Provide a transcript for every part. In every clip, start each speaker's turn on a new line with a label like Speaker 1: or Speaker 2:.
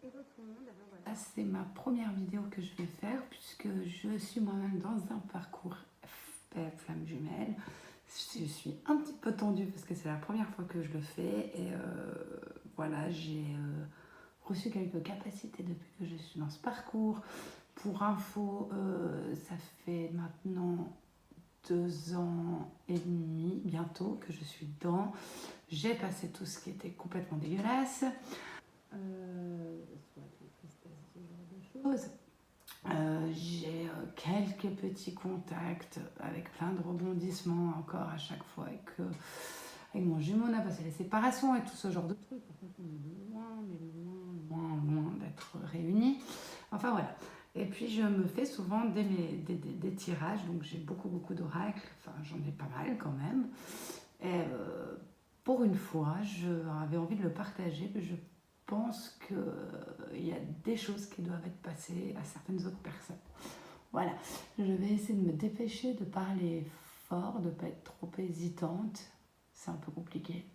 Speaker 1: Là, c'est ma première vidéo que je vais faire puisque je suis moi-même dans un parcours flamme jumelle. Je suis un petit peu tendue parce que c'est la première fois que je le fais et voilà, j'ai reçu quelques capacités depuis que je suis dans ce parcours. Pour info, ça fait maintenant 2 ans et demi bientôt que je suis dedans. J'ai passé tout ce qui était complètement dégueulasse. Soit des tristesses, ce genre de choses. J'ai quelques petits contacts avec plein de rebondissements encore à chaque fois avec mon jumeau, on a passé la séparation et tout ce genre de trucs. En fait, on est loin d'être réunis. Enfin voilà. Et puis je me fais souvent des tirages, donc j'ai beaucoup d'oracles, enfin j'en ai pas mal quand même. Et pour une fois, j'avais envie de le partager, je pense qu'il y a des choses qui doivent être passées à certaines autres personnes. Voilà, je vais essayer de me dépêcher de parler fort, de ne pas être trop hésitante. C'est un peu compliqué,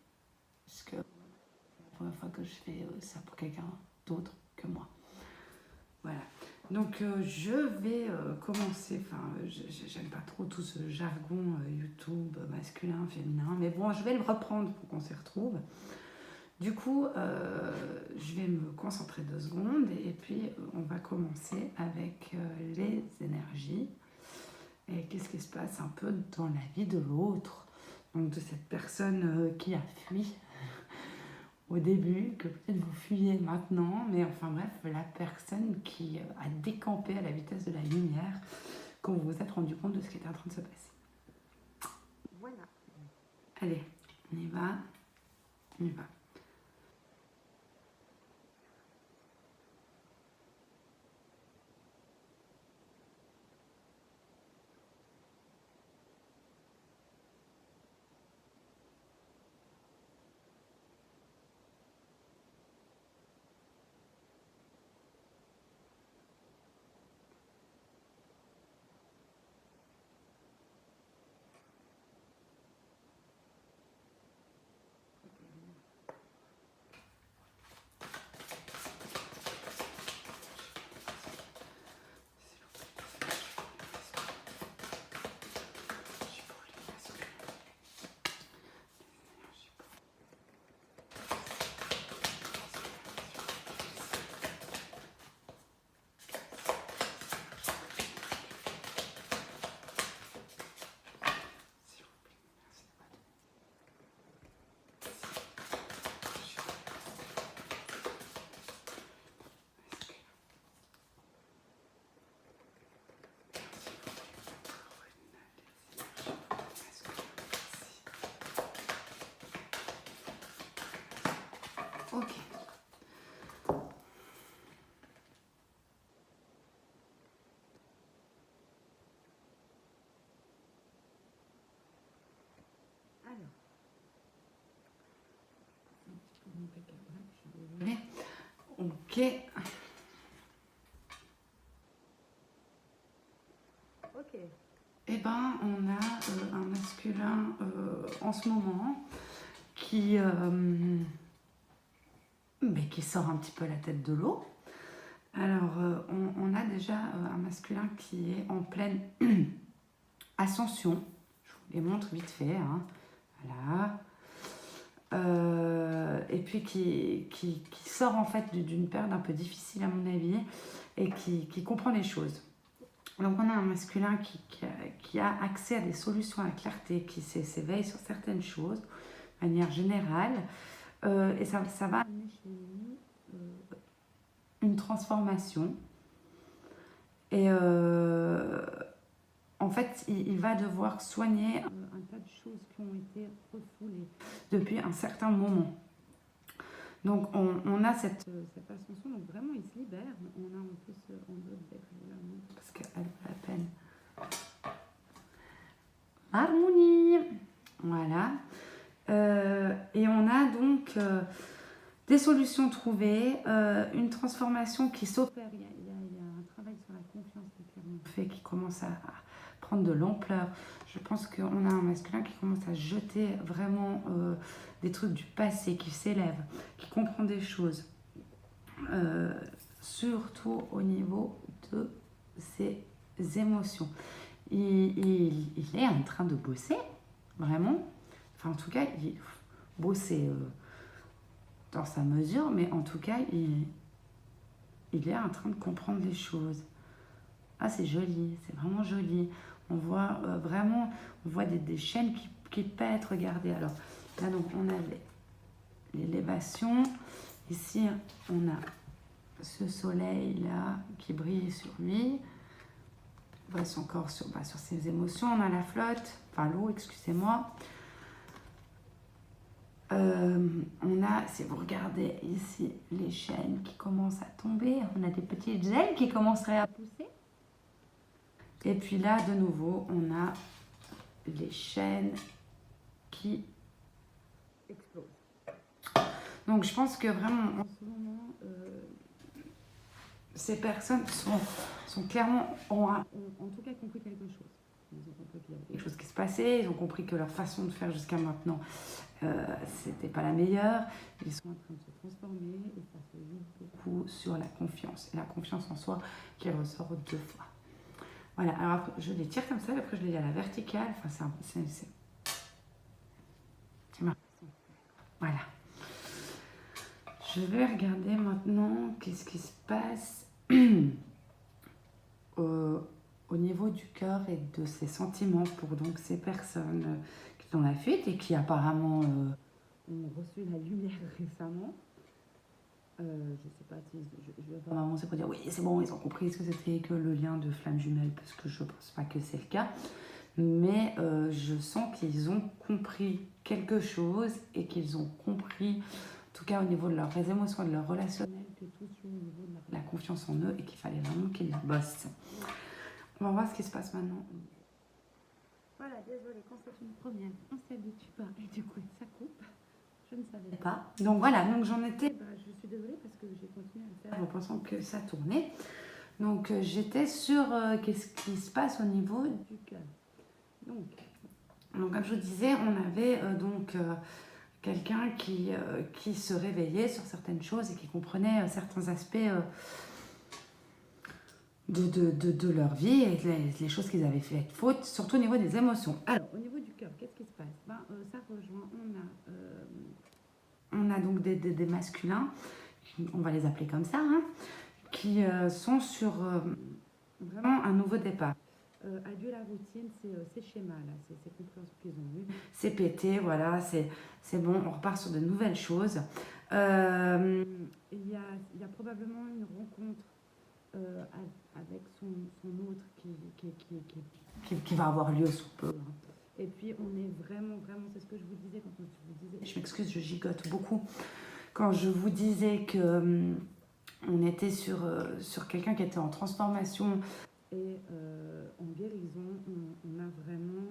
Speaker 1: parce que c'est la première fois que je fais ça pour quelqu'un d'autre que moi. Voilà, donc je vais commencer, enfin j'aime pas trop tout ce jargon YouTube masculin, féminin, mais bon, je vais le reprendre pour qu'on s'y retrouve. Du coup, je vais me concentrer 2 secondes et puis on va commencer avec les énergies et qu'est-ce qui se passe un peu dans la vie de l'autre, donc de cette personne qui a fui au début, que peut-être vous fuyez maintenant, mais enfin bref, la personne qui a décampé à la vitesse de la lumière quand vous vous êtes rendu compte de ce qui était en train de se passer. Voilà. Allez, on y va, on y va. Ok. Alors. Ok. Ok. Eh ben, on a un masculin en ce moment qui sort un petit peu la tête de l'eau. Alors, on a déjà un masculin qui est en pleine ascension. Je vous les montre vite fait. Hein. Voilà. Et puis qui sort en fait d'une période un peu difficile à mon avis et qui comprend les choses. Donc on a un masculin qui a accès à des solutions à clarté, qui s'éveille sur certaines choses de manière générale et ça va amener chez lui une transformation et en fait il va devoir soigner un tas de choses qui ont été refoulées depuis un certain moment. Donc on a cette ascension, donc vraiment il se libère. On a en plus en d'autres parce qu'elle vaut la peine. Harmonie, voilà. Et on a donc des solutions trouvées, une transformation qui s'opère. Il y a un travail sur la confiance qui commence à prendre de l'ampleur. Je pense qu'on a un masculin qui commence à jeter vraiment des trucs du passé, qui s'élève, qui comprend des choses. surtout au niveau de ses émotions. Il est en train de bosser, vraiment. Enfin, en tout cas, il bosser dans sa mesure, mais en tout cas, il est en train de comprendre les choses. Ah, c'est joli, c'est vraiment joli. On voit vraiment, on voit des chaînes qui pètent, regardez. Alors, là, donc, on a l'élévation. Ici, on a ce soleil-là qui brille sur lui. On voit son corps sur ses émotions. On a la flotte, enfin l'eau, excusez-moi. On a, si vous regardez ici, les chaînes qui commencent à tomber. On a des petites ailes qui commenceraient à pousser. Et puis là, de nouveau, on a les chaînes qui explosent. Donc, je pense que vraiment, en ce moment, ces personnes sont clairement, ont en tout cas compris quelque chose. Ils ont compris qu'il y avait quelque chose qui se passait, ils ont compris que leur façon de faire jusqu'à maintenant, c'était pas la meilleure. Ils sont en train de se transformer et ça se joue beaucoup sur la confiance. Et la confiance en soi qui ressort 2 fois. Voilà, alors après, je les tire comme ça, après je les lis à la verticale. Enfin, c'est marrant. Voilà. Je vais regarder maintenant qu'est-ce qui se passe au niveau du cœur et de ses sentiments pour donc ces personnes qui sont dans la fuite et qui apparemment ont reçu la lumière récemment. Je sais pas si je vais vraiment c'est pour dire oui c'est bon, ils ont compris ce que c'était que le lien de flamme jumelle, parce que je pense pas que c'est le cas, mais je sens qu'ils ont compris quelque chose et qu'ils ont compris, en tout cas au niveau de leurs émotions, de leur relationnel, que tout sur au niveau de la confiance en eux et qu'il fallait vraiment qu'ils bossent. On va voir ce qui se passe maintenant. Voilà, désolée, quand c'est une première, on s'habitue pas et du coup ça coupe. Je ne savais pas. Donc voilà, donc j'en étais, je suis désolée parce que j'ai continué à le faire en pensant que ça tournait. Donc j'étais sur qu'est-ce qui se passe au niveau du cœur. Donc comme je vous disais, on avait quelqu'un qui se réveillait sur certaines choses et qui comprenait certains aspects de leur vie et les choses qu'ils avaient fait faute, surtout au niveau des émotions. Alors, au niveau du cœur, qu'est-ce qui se passe? Ça rejoint, on a donc des masculins, on va les appeler comme ça, hein, qui sont sur vraiment un nouveau départ. Adieu la routine, ces schémas-là, ces compréhensions qu'ils ont eues, c'est pété, voilà, c'est bon, on repart sur de nouvelles choses. Il y a probablement une rencontre avec son autre qui va avoir lieu sous peu. Et puis on est vraiment, c'est ce que je vous disais quand je vous disais, je m'excuse, je gigote beaucoup, quand je vous disais que on était sur quelqu'un qui était en transformation et en guérison, on a vraiment,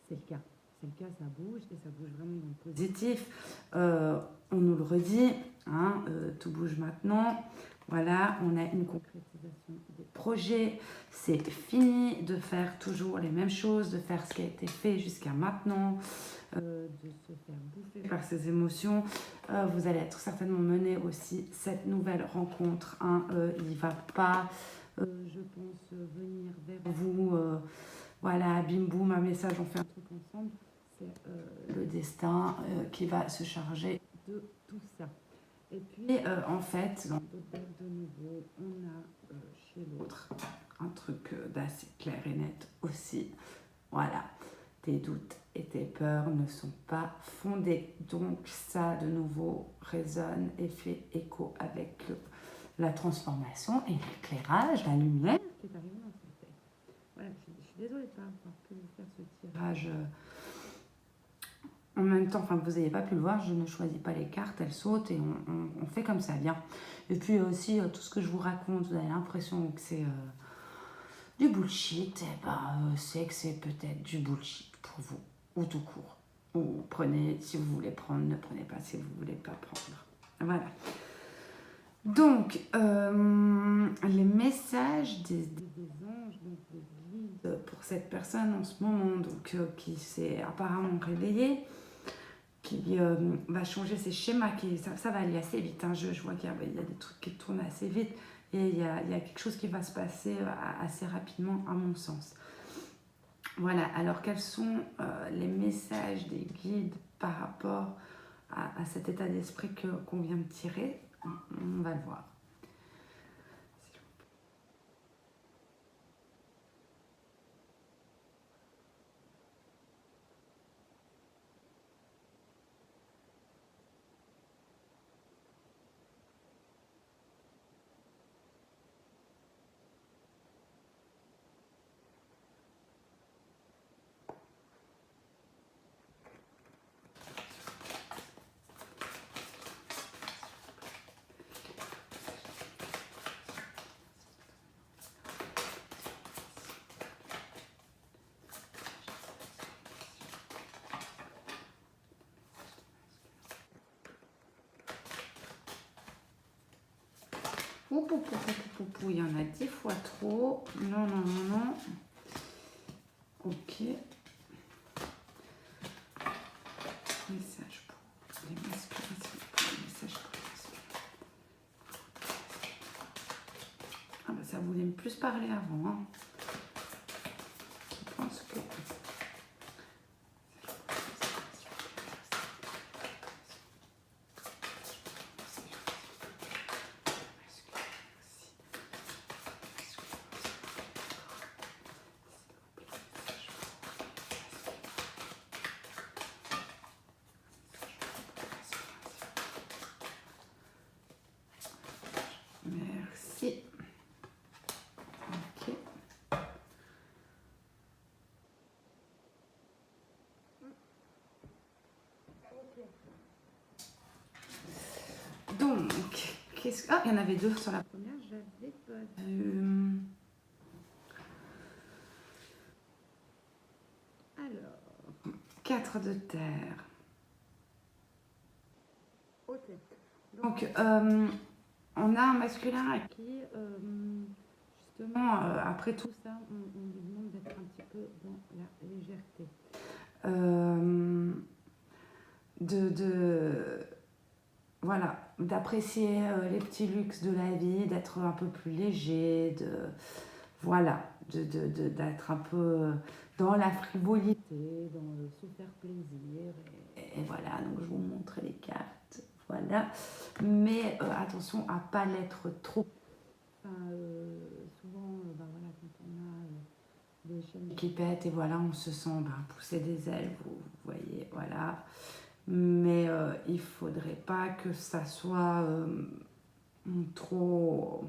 Speaker 1: c'est le cas. C'est le cas, ça bouge, et ça bouge vraiment dans le positif. On nous le redit, hein, tout bouge maintenant. Voilà, on a une concrétisation des projets. C'est fini de faire toujours les mêmes choses, de faire ce qui a été fait jusqu'à maintenant, de se faire bouffer par ses émotions. Vous allez être certainement mené aussi cette nouvelle rencontre. Hein, il ne va pas, je pense, venir vers vous. Voilà, bim boum, un message, on fait un truc ensemble. C'est le destin qui va se charger de tout ça. Et puis, en fait, dans d'autres dates de nouveau, on a chez l'autre un truc d'assez clair et net aussi. Voilà, tes doutes et tes peurs ne sont pas fondés. Donc ça, de nouveau, résonne et fait écho avec la transformation et l'éclairage, la lumière qui est arrivée dans cette tête. Voilà, je suis désolée de ne pas avoir pu vous faire ce tirage. En même temps, enfin, vous n'avez pas pu le voir, je ne choisis pas les cartes, elles sautent et on fait comme ça, bien. Et puis aussi, tout ce que je vous raconte, vous avez l'impression que c'est du bullshit, c'est que c'est peut-être du bullshit pour vous, ou tout court. Ou prenez, si vous voulez prendre, ne prenez pas si vous ne voulez pas prendre. Voilà. Donc, les messages des anges, donc des guides pour cette personne en ce moment, donc qui s'est apparemment réveillée, va changer ses schémas, ça va aller assez vite, hein. Je vois qu'il y a des trucs qui tournent assez vite et il y a quelque chose qui va se passer assez rapidement à mon sens. Voilà, alors quels sont les messages des guides par rapport à cet état d'esprit qu'on vient de tirer? On va le voir. Il y en a 10 fois trop. Non, non, non, non. Ok. Message pour les masculins. Message pour les masculins. Ah bah ça voulait plus parler avant. Hein. Je pense que... Merci. Ok. Donc, qu'est-ce que... Ah, il y en avait deux sur la première, j'avais pas vu. Alors, 4 de terre. Ok. Donc, on a un masculin à qui, justement, après tout ça, on lui demande d'être un petit peu dans la légèreté. Voilà, d'apprécier les petits luxes de la vie, d'être un peu plus léger, voilà, d'être un peu dans la frivolité, dans le se faire plaisir. Et voilà, donc je vous montre les cartes. Voilà. Mais attention à ne pas l'être trop. Enfin, souvent, voilà, quand on a des chaînes qui pètent et voilà, on se sent pousser des ailes, vous voyez, voilà. Mais il ne faudrait pas que ça soit trop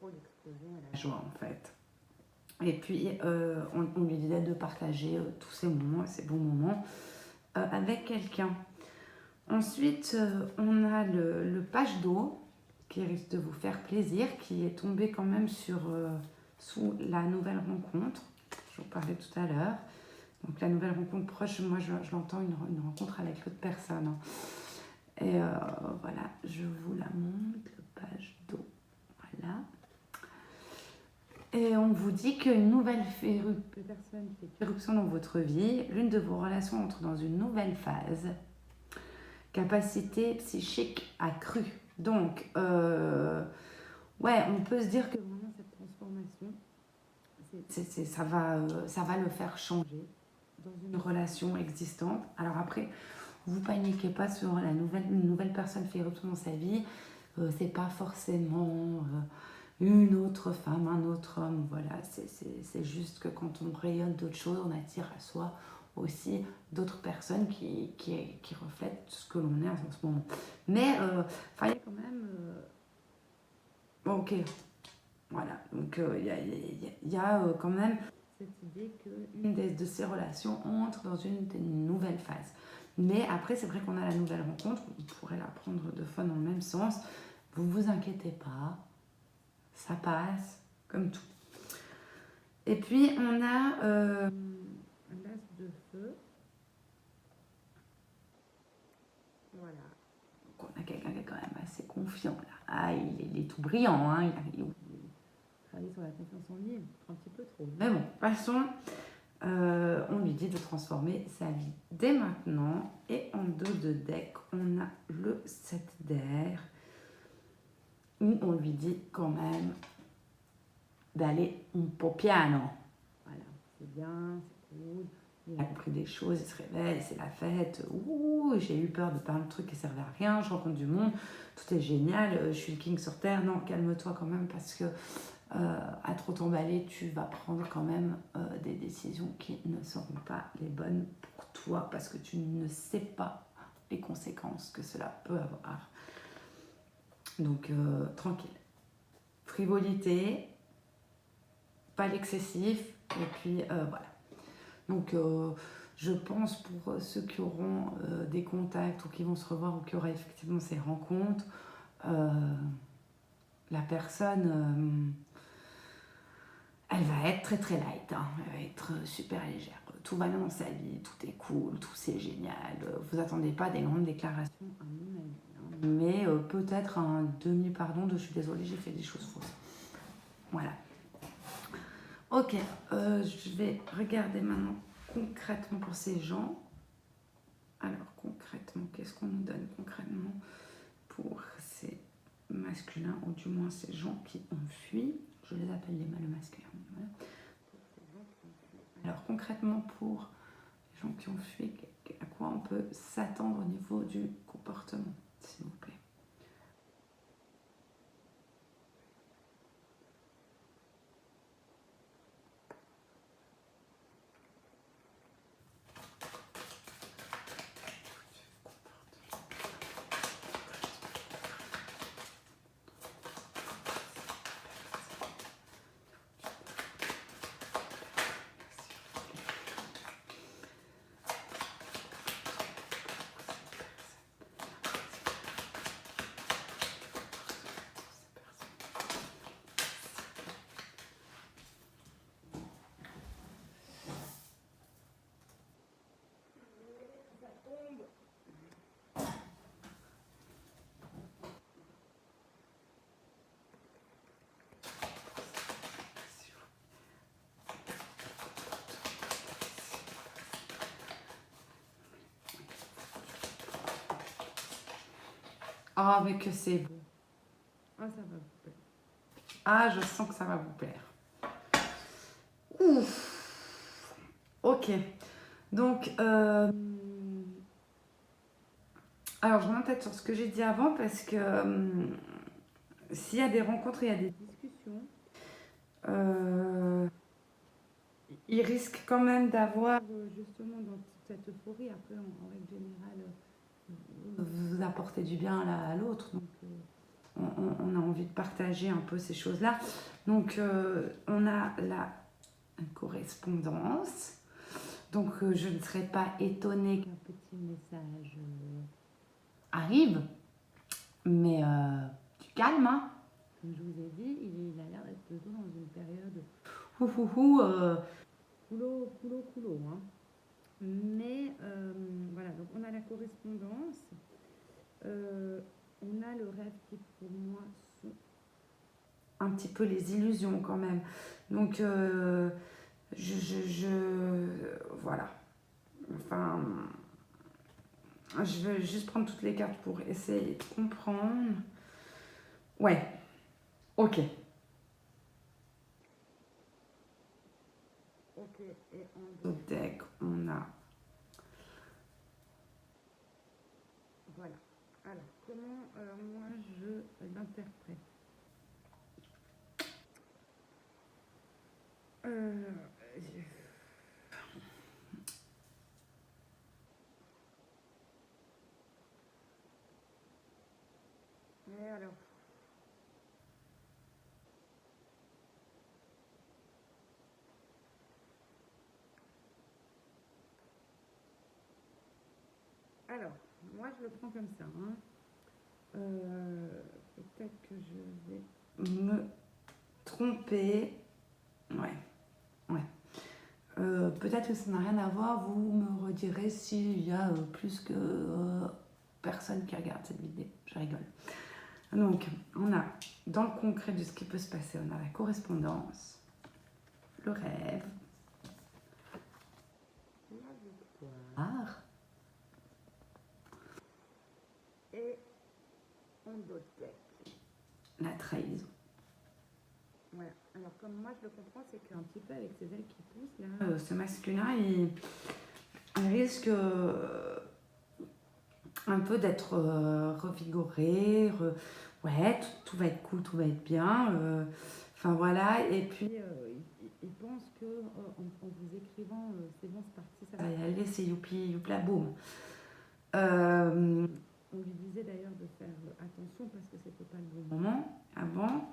Speaker 1: l'exposer à la joie en fait. Et puis on lui dit de partager tous ces moments, ces bons moments avec quelqu'un. Ensuite, on a le page d'eau qui risque de vous faire plaisir, qui est tombé quand même sous la nouvelle rencontre. Je vous parlais tout à l'heure. Donc la nouvelle rencontre proche, moi je l'entends une rencontre avec l'autre personne. Hein. Et voilà, je vous la montre, le page d'eau. Voilà. Et on vous dit qu'une nouvelle personne fait irruption dans votre vie, l'une de vos relations entre dans une nouvelle phase. Capacité psychique accrue. Donc, ouais, on peut se dire que vraiment cette transformation, ça va le faire changer dans une relation existante. Alors après, vous paniquez pas sur une nouvelle personne fait irruption dans sa vie. C'est pas forcément une autre femme, un autre homme. Voilà, c'est juste que quand on rayonne d'autres choses, on attire à soi aussi d'autres personnes qui reflètent ce que l'on est en ce moment. Mais il y a quand même... ok, voilà. Donc il y a quand même cette idée qu'une de ces relations entre dans une nouvelle phase. Mais après, c'est vrai qu'on a la nouvelle rencontre, on pourrait la prendre deux fois dans le même sens. Vous vous inquiétez pas, ça passe, comme tout. Et puis, on a l'as de feu. Voilà. Donc, on a quelqu'un qui est quand même assez confiant, là. Ah, il est tout brillant, hein. Il travaille sur la confiance en lui, un petit peu trop. Mais bon, passons. on lui dit de transformer sa vie dès maintenant. Et en dos de deck, on a le 7 d'air, où on lui dit quand même d'aller un po' piano. Voilà, c'est bien, c'est cool. Il a compris des choses, il se réveille, c'est la fête. Ouh, j'ai eu peur de plein de trucs qui servaient à rien, je rencontre du monde, tout est génial, je suis le king sur terre. Non, calme-toi quand même, parce que à trop t'emballer, tu vas prendre quand même des décisions qui ne seront pas les bonnes pour toi, parce que tu ne sais pas les conséquences que cela peut avoir. Donc, tranquille. Frivolité, pas l'excessif, et puis voilà. Donc, je pense pour ceux qui auront des contacts ou qui vont se revoir ou qui auraient effectivement ces rencontres, la personne, elle va être très très light, hein. Elle va être super légère. Tout va bien dans sa vie, tout est cool, tout c'est génial. Vous attendez pas des grandes déclarations, à mon avis, hein. Mais peut-être un demi-pardon de je suis désolée, j'ai fait des choses fausses. Voilà. Ok, je vais regarder maintenant concrètement pour ces gens. Alors concrètement, qu'est-ce qu'on nous donne concrètement pour ces masculins, ou du moins ces gens qui ont fui? Je les appelle les mâles masculins. Voilà. Alors concrètement pour les gens qui ont fui, à quoi on peut s'attendre au niveau du comportement, s'il vous plaît? Ah, mais que c'est beau. Ah, ça va vous plaire. Ah, je sens que ça va vous plaire. Ouf. Ok. Donc, alors je reviens peut-être sur ce que j'ai dit avant, parce que s'il y a des rencontres, il y a des discussions, il risque quand même d'avoir justement dans toute cette euphorie, après en règle générale, vous apportez du bien l'un à l'autre. Donc, on a envie de partager un peu ces choses-là. Donc, on a la correspondance. Donc, je ne serais pas étonnée qu'un petit message arrive. Mais du calme, hein. Comme je vous ai dit, il a l'air d'être plutôt dans une période coulo, hein. Mais voilà, donc on a la correspondance. On a le rêve qui, pour moi, sont un petit peu les illusions quand même. Donc, voilà. Enfin, je vais juste prendre toutes les cartes pour essayer de comprendre. Ouais, ok. Ok, et en deck, on a... Voilà. Alors, comment moi je l'interprète? Mais alors, moi je le prends comme ça, hein. Peut-être que je vais me tromper. Ouais. Peut-être que ça n'a rien à voir. Vous me redirez s'il y a plus que personne qui regarde cette vidéo. Je rigole. Donc, on a dans le concret de ce qui peut se passer, on a la correspondance, le rêve, rare. Et on dotait la trahison. Voilà. Alors comme moi je le comprends, c'est qu'un petit peu avec ses ailes qui poussent là, ce masculin il risque un peu d'être revigoré, ouais, tout va être cool, tout va être bien. Enfin voilà, et puis il pense que en vous écrivant, c'est bon, c'est parti, ça va y aller, c'est youpi, youpla, boum. On lui disait d'ailleurs de faire attention parce que c'était pas le bon moment avant,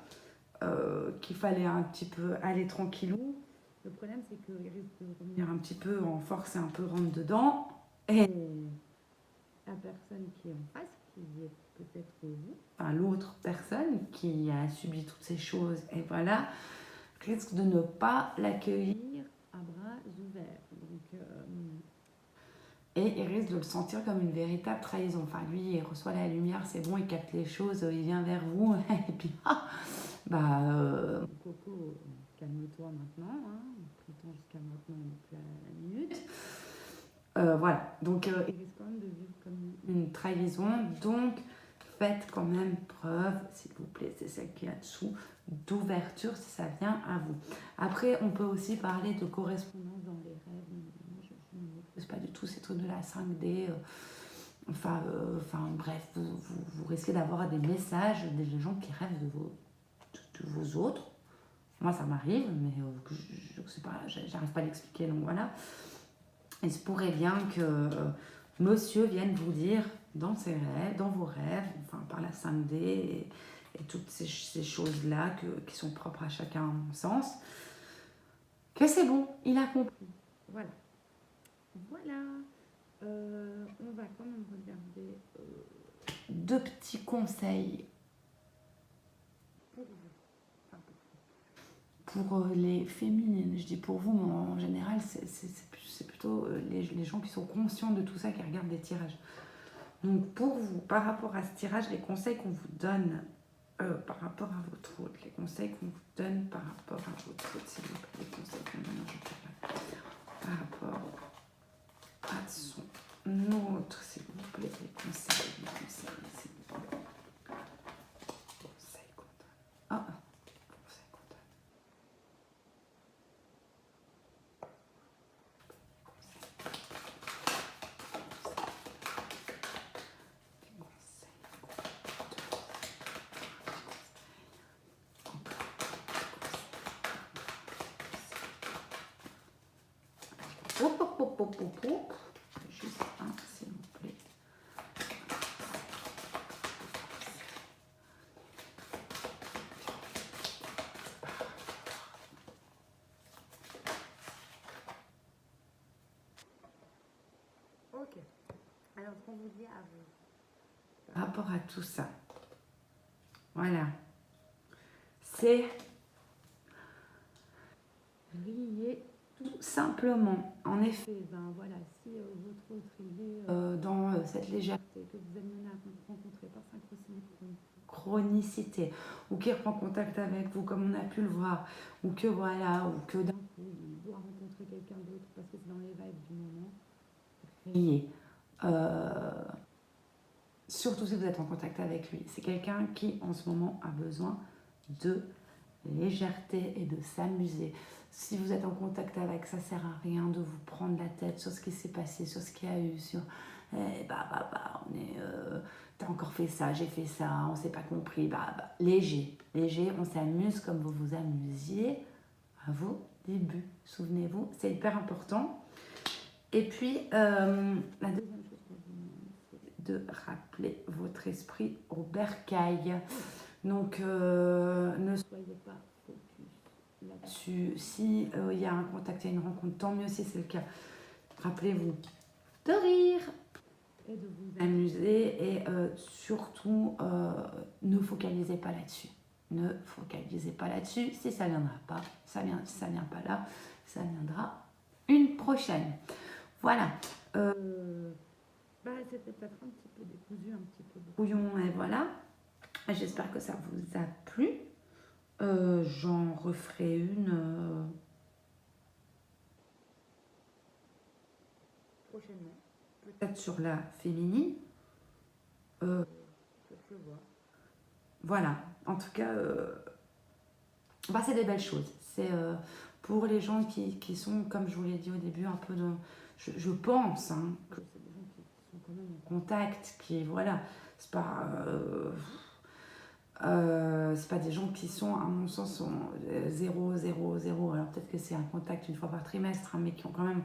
Speaker 1: qu'il fallait un petit peu aller tranquillou. Le problème c'est qu'il risque de revenir un petit peu en force et un peu rentre dedans. Et la personne qui est en face, qui est peut-être vous, enfin l'autre personne qui a subi toutes ces choses, et voilà, risque de ne pas l'accueillir à bras ouverts. Donc, et il risque de le sentir comme une véritable trahison. Enfin, lui, il reçoit la lumière, c'est bon, il capte les choses, il vient vers vous, et puis, Coco, calme-toi maintenant, hein, pris-toi jusqu'à maintenant, on n'est plus à la minute. Voilà, donc il risque quand même de vivre comme une trahison, donc faites quand même preuve, s'il vous plaît, c'est celle qui est là-dessous, d'ouverture si ça vient à vous. Après, on peut aussi parler de correspondance dans les rêves. Moi, je ne maîtrise pas du tout ces trucs de la 5D. Enfin, bref, vous risquez d'avoir des messages des gens qui rêvent de vos autres. Moi, ça m'arrive, mais je sais pas, j'arrive pas à l'expliquer, donc voilà. Il se pourrait bien que monsieur vienne vous dire dans ses rêves, dans vos rêves, enfin par la 5D et toutes ces choses-là qui sont propres à chacun, à mon sens, que c'est bon, il a compris. Voilà. Voilà. On va quand même regarder deux petits conseils pour vous. Enfin, pour les féminines, je dis pour vous, mais en général, c'est plutôt les gens qui sont conscients de tout ça, qui regardent des tirages. Donc pour vous, par rapport à ce tirage, les conseils qu'on vous donne par rapport à votre hôte, les conseils qu'on vous donne par rapport à votre hôte, s'il vous plaît, les conseils qu'on donne par rapport à son autre, s'il vous plaît, les conseils, s'il vous plaît. Conseils qu'on donne. Ah, conseils qu'on donne. Juste un, s'il vous plaît. Ok. Alors, ce qu'on vous dit à vous. Par rapport à tout ça. Voilà. C'est riez tout simplement. En effet, voilà, si votre autre est dans cette légèreté que vous amenez à rencontrer par synchronicité, ou qui reprend contact avec vous comme on a pu le voir, ou que voilà, ou que d'un coup il doit rencontrer quelqu'un d'autre parce que c'est dans les vibes du moment, riez. Surtout si vous êtes en contact avec lui. C'est quelqu'un qui en ce moment a besoin de légèreté et de s'amuser. Si vous êtes en contact avec, ça sert à rien de vous prendre la tête sur ce qui s'est passé, sur ce qu'il y a eu, sur on est t'as encore fait ça, j'ai fait ça, on s'est pas compris, léger, on s'amuse comme vous vous amusiez à vos débuts. Souvenez-vous, c'est hyper important. Et puis la deuxième chose que je vous demande, c'est de rappeler votre esprit au bercail. Donc, ne soyez pas focus là-dessus. Si il y a un contact, il y a une rencontre, tant mieux si c'est le cas. Rappelez-vous de rire et de vous amuser et surtout, ne focalisez pas là-dessus. Ne focalisez pas là-dessus. Si ça ne viendra pas, ça vient pas là, ça viendra une prochaine. Voilà. C'était peut-être un petit peu décousu, un petit peu brouillon, et voilà. J'espère que ça vous a plu. J'en referai une prochainement. Peut-être sur la féminine. Je vois. Voilà, en tout cas, bah, c'est des belles choses. C'est pour les gens qui sont, comme je vous l'ai dit au début, un peu de... Je pense hein, que c'est des gens qui sont quand même en contact, qui, voilà, c'est pas... c'est pas des gens qui sont, à mon sens, sont 0, 0, 0. Alors peut-être que c'est un contact une fois par trimestre, hein, mais qui ont quand même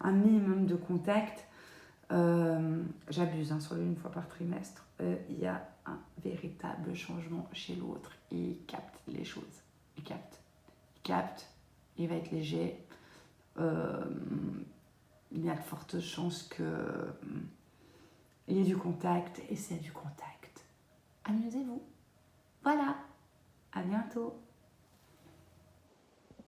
Speaker 1: un minimum de contact. J'abuse hein, sur le une fois par trimestre. Il y a un véritable changement chez l'autre. Il capte les choses. Il capte. Il va être léger. Il y a de fortes chances qu'il y ait du contact. Et c'est du contact. Amusez-vous. Voilà. À bientôt.